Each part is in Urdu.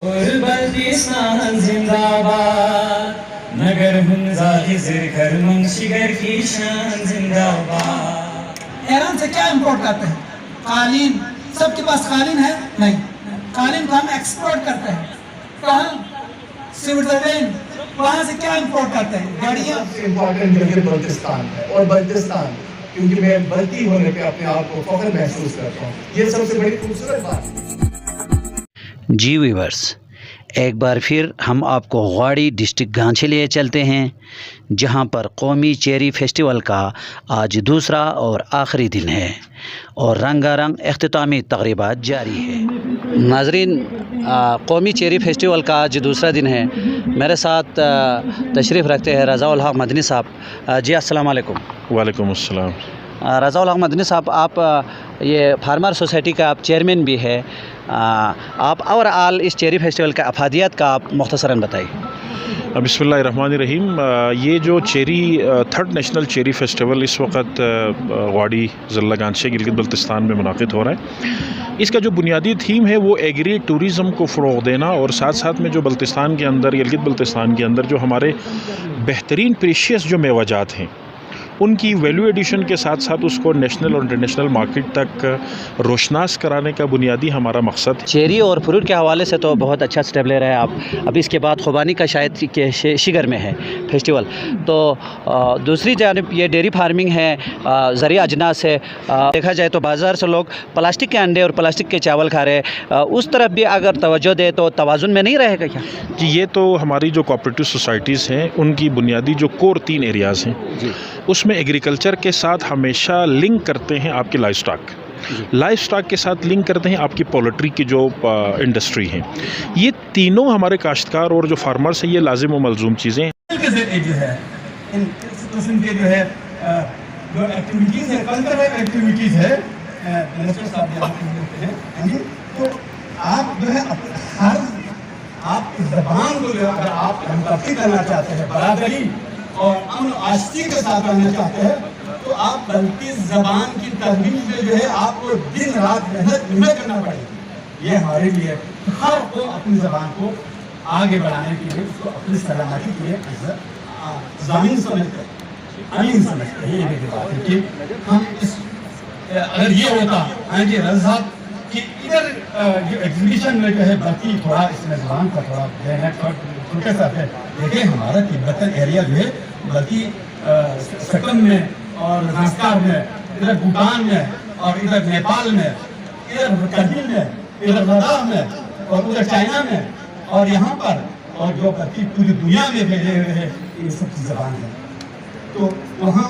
بلتستان زندہ باد، نگر ہنزا خضر کرمن شگر کی شان زندہ باد۔ ایران سے کیا امپورٹ کرتے ہیں؟ قالین۔ سب کے پاس قالین ہے؟ نہیں۔ قالین کو ہم ایکسپورٹ کرتے ہیں کہاں؟ سوئٹزرلینڈ۔ وہاں سے کیا امپورٹ کرتے ہیں؟ گاڑیاں۔ سب سے امپورٹنٹ جگہ بلتستان ہے، اور بلتستان کیونکہ میں بلتی ہونے پہ اپنے آپ کو فخر محسوس کرتا ہوں، یہ سب سے بڑی خوبصورت بات ہے۔ جی ویورس، ایک بار پھر ہم آپ کو غواڑی ڈسٹرکٹ گانچے لیے چلتے ہیں، جہاں پر قومی چیری فیسٹیول کا آج دوسرا اور آخری دن ہے اور رنگا رنگ اختتامی تقریبات جاری ہے۔ ناظرین، قومی چیری فیسٹیول کا آج دوسرا دن ہے۔ میرے ساتھ تشریف رکھتے ہیں رضا الحق مدنی صاحب۔ جی السلام علیکم۔ وعلیکم السلام۔ رضا الحق مدنی صاحب، آپ یہ فارمر سوسائٹی کا آپ چیئرمین بھی ہے، آپ اوور آل اس چیری فیسٹیول کا افادیت کا آپ مختصراً بتائیے۔ بسم اللہ الرحمن الرحیم۔ یہ جو cherry third national cherry festival اس وقت غواڑی ضلع گانچے گلگت بلتستان میں منعقد ہو رہا ہے، اس کا جو بنیادی تھیم ہے وہ ایگری ٹوریزم کو فروغ دینا، اور ساتھ ساتھ میں جو بلتستان کے اندر، گلگت بلتستان کے اندر جو ہمارے بہترین پریشیس جو میوہ جات ہیں ان کی ویلیو ایڈیشن کے ساتھ ساتھ اس کو نیشنل اور انٹرنیشنل مارکیٹ تک روشناس کرانے کا بنیادی ہمارا مقصد ہے۔ چیری اور فروٹ کے حوالے سے تو بہت اچھا سٹیپ لے رہے ہیں آپ۔ اب اس کے بعد خوبانی کا شاید کہ شگر میں ہے فیسٹیول، تو دوسری جانب یہ ڈیری فارمنگ ہے، زرعی اجناس ہے۔ دیکھا جائے تو بازار سے لوگ پلاسٹک کے انڈے اور پلاسٹک کے چاول کھا رہے ہیں، اس طرف بھی اگر توجہ دے تو توازن میں نہیں رہے گا کیا؟ جی، یہ تو ہماری جو کوآپریٹو سوسائٹیز ہیں ان کی بنیادی جو کور 3 ایریاز ہیں، اس میں ایگریکلچر کے ساتھ ہمیشہ لنک کرتے ہیں آپ کی لائف سٹاک، لائف سٹاک کے ساتھ لنک کرتے ہیں آپ کی پولٹری کی جو انڈسٹری ہیں۔ یہ تینوں ہمارے کاشتکار اور جو فارمرز ہیں یہ لازم و ملزوم چیزیں ہیں۔ جو ہے ان قسم کے جو ہے جو ایکٹیویٹیز ہے، کلچرل ایکٹیویٹیز ہے، منسٹر صاحب یہاں پہ ہیں جی، تو آپ جو ہے ہر آپ اس زبان کو جو ہے اگر آپ منتقل کرنا چاہتے ہیں، برادری اور امن آشتی کے ساتھ رہنا چاہتے ہیں، تو آپ بلکہ زبان کی ترویج میں جو ہے آپ کو دن رات محنت کرنا پڑے گی۔ یہ ہمارے لیے ہر کو اپنی زبان کو آگے بڑھانے کے لیے، اس کو اپنی سلامتی کے لیے ضامن سمجھتے ہیں، امین سمجھتے ہیں۔ یہ میری بات ہے کہ ہم اس اگر یہ ہوتا ہاں جی رضا صاحب کہ ادھر جو ایگزیبیشن میں جو ہے باقی تھوڑا اس میں زبان کا تھوڑا چھوٹے سا ہے، دیکھیں ہمارا تبتن ایریا جو ہے بلکہ سکم میں اور زنسکار میں، ادھر بھوٹان میں اور ادھر نیپال میں، ادھر کرگل میں، ادھر لداخ میں اور ادھر چائنا میں اور یہاں پر اور جو باقی پوری دنیا میں پھیلے ہوئے ہیں، یہ سب کی زبان ہے۔ تو وہاں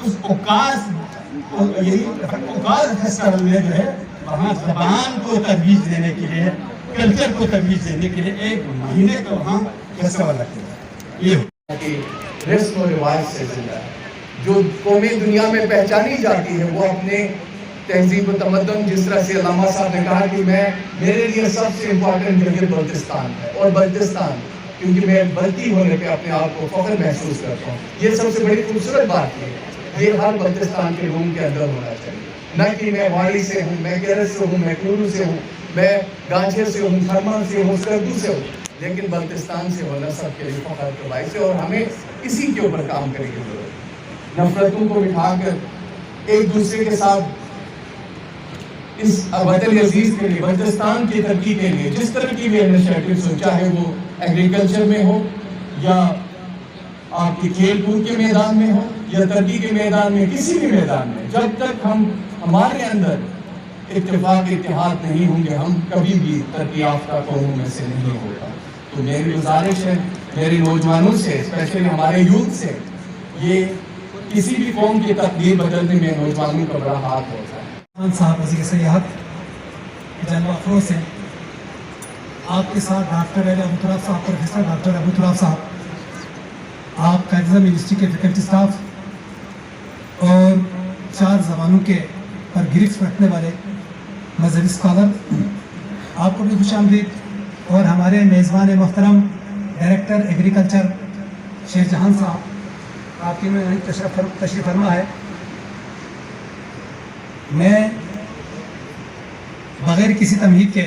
اس اوکاز یہی اوکاز فیسٹیول میں جو ہے وہاں زبان کو ترویج دینے کے لیے، کلچر کو ترویج دینے کے لیے ایک مہینے کا وہاں فیسٹیول رکھتے ہیں۔ یہ رسم و رواج سے زندہ ہے، جو قومی دنیا میں پہچانی جاتی ہے، وہ اپنے تہذیب و تمدن، جس طرح سے علامہ صاحب نے کہا کہ میرے لیے سب سے امپورٹنٹ جگہ بلتستان ہے، اور بلتستان کیونکہ میں بلتی ہونے پہ اپنے آپ کو فخر محسوس کرتا ہوں، یہ سب سے بڑی خوبصورت بات ہے۔ یہ ہر بلتستان کے روم کے اندر ہونا چاہیے، نہ کہ میں واڑی سے ہوں، میں کیرت سے ہوں، میں کورو سے ہوں، میں گانچے سے ہوں، کھرمن سے ہوں، سردو سے ہوں، لیکن بلتستان سے ہونا سب کے لیے فخر کا باعث ہے، اور ہمیں اسی کے اوپر کام کرنے کی ضرورت ہے۔ نفرتوں کو بٹھا کر ایک دوسرے کے ساتھ اس وطن عزیز کے لیے، بلتستان کی ترقی کے لیے جس طرح کی بھی انیشیٹوز ہو، چاہے وہ ایگریکلچر میں ہو یا آپ کی کھیل کود کے میدان میں ہو یا ترقی کے میدان میں، کسی بھی میدان میں، جب تک ہمارے اندر اتفاق اتحاد نہیں ہوں گے، ہم کبھی بھی ترقی یافتہ قوموں میں سے نہیں ہوگا۔ تو میری گزارش ہے میری نوجوانوں سے، اسپیشلی ہمارے یوتھ سے، یہ کسی بھی قوم کی تقدیر بدلنے میں نوجوانوں کا بڑا ہاتھ ہوتا ہے۔ صاحب وزیر سیاحت جناب افروز ہیں، آپ کے ساتھ ڈاکٹر ابو تراب صاحب، پروفیسر ڈاکٹر ابو تراب صاحب، آپ قائداعظم یونیورسٹی کے فیکلٹی اسٹاف اور 4 زبانوں کے پر گرفت رکھنے والے مذہبی اسکالر، آپ کو بھی خوش آمدید، اور ہمارے میزبان محترم ڈائریکٹر ایگریکلچر شیر جہان صاحب، آپ کی میں تشریف فرما ہے۔ میں بغیر کسی تمہید کے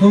2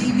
GB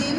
GB